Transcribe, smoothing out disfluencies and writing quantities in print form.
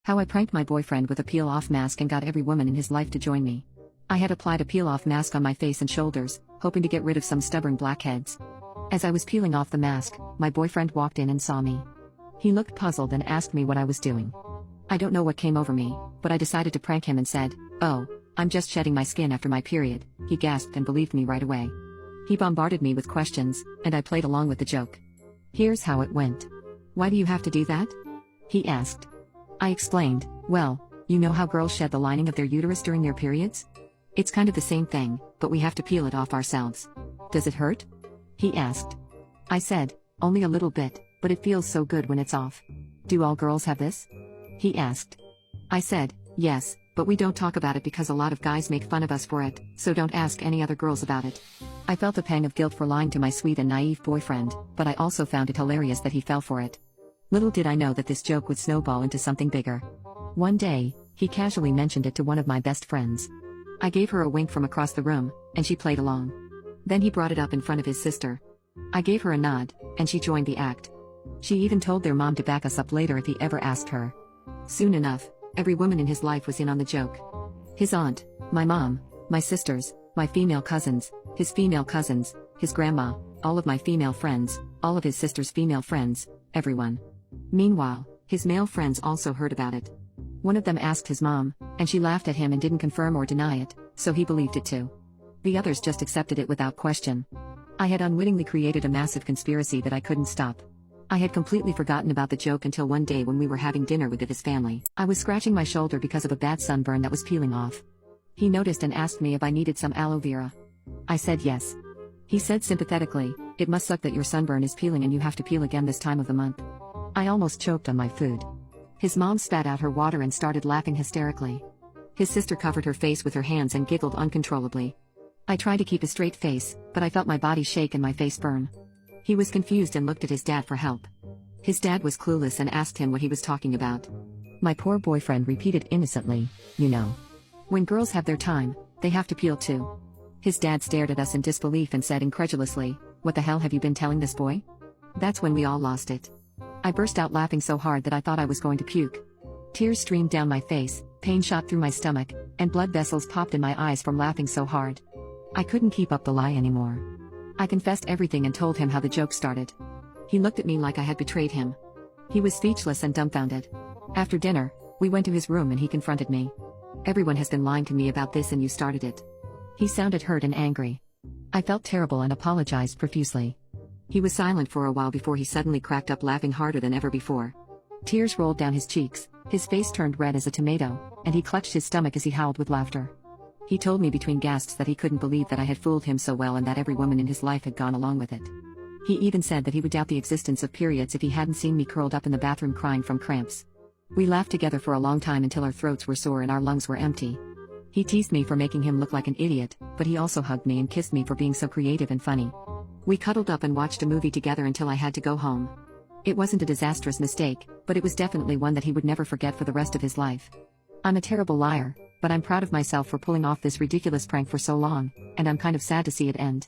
How I pranked my boyfriend with a peel-off mask and got every woman in his life to join me. I had applied a peel-off mask on my face and shoulders, hoping to get rid of some stubborn blackheads. As I was peeling off the mask, my boyfriend walked in and saw me. He looked puzzled and asked me what I was doing. I don't know what came over me, but I decided to prank him and said, "Oh, I'm just shedding my skin after my period." He gasped and believed me right away. He bombarded me with questions, and I played along with the joke. Here's how it went. "Why do you have to do that?" he asked. I explained, "Well, you know how girls shed the lining of their uterus during their periods? It's kind of the same thing, but we have to peel it off ourselves. Does it hurt?" he asked. I said, "Only a little bit, but it feels so good when it's off." "Do all girls have this?" he asked. I said, "Yes, but we don't talk about it because a lot of guys make fun of us for it, so don't ask any other girls about it." I felt a pang of guilt for lying to my sweet and naive boyfriend, but I also found it hilarious that he fell for it. Little did I know that this joke would snowball into something bigger. One day, he casually mentioned it to one of my best friends. I gave her a wink from across the room, and she played along. Then he brought it up in front of his sister. I gave her a nod, and she joined the act. She even told their mom to back us up later if he ever asked her. Soon enough, every woman in his life was in on the joke. His aunt, my mom, my sisters, my female cousins, his female cousins, his grandma, all of my female friends, all of his sister's female friends, everyone. Meanwhile, his male friends also heard about it. One of them asked his mom, and she laughed at him and didn't confirm or deny it, so he believed it too. The others just accepted it without question. I had unwittingly created a massive conspiracy that I couldn't stop. I had completely forgotten about the joke until one day when we were having dinner with his family. I was scratching my shoulder because of a bad sunburn that was peeling off. He noticed and asked me if I needed some aloe vera. I said yes. He said sympathetically, "It must suck that your sunburn is peeling and you have to peel again this time of the month." I almost choked on my food. His mom spat out her water and started laughing hysterically. His sister covered her face with her hands and giggled uncontrollably. I tried to keep a straight face, but I felt my body shake and my face burn. He was confused and looked at his dad for help. His dad was clueless and asked him what he was talking about. My poor boyfriend repeated innocently, "You know. When girls have their time, they have to peel too." His dad stared at us in disbelief and said incredulously, "What the hell have you been telling this boy?" That's when we all lost it. I burst out laughing so hard that I thought I was going to puke. Tears streamed down my face, pain shot through my stomach, and blood vessels popped in my eyes from laughing so hard. I couldn't keep up the lie anymore. I confessed everything and told him how the joke started. He looked at me like I had betrayed him. He was speechless and dumbfounded. After dinner, we went to his room and he confronted me. "Everyone has been lying to me about this and you started it." He sounded hurt and angry. I felt terrible and apologized profusely. He was silent for a while before he suddenly cracked up laughing harder than ever before. Tears rolled down his cheeks, his face turned red as a tomato, and he clutched his stomach as he howled with laughter. He told me between gasps that he couldn't believe that I had fooled him so well and that every woman in his life had gone along with it. He even said that he would doubt the existence of periods if he hadn't seen me curled up in the bathroom crying from cramps. We laughed together for a long time until our throats were sore and our lungs were empty. He teased me for making him look like an idiot, but he also hugged me and kissed me for being so creative and funny. We cuddled up and watched a movie together until I had to go home. It wasn't a disastrous mistake, but it was definitely one that he would never forget for the rest of his life. I'm a terrible liar, but I'm proud of myself for pulling off this ridiculous prank for so long, and I'm kind of sad to see it end.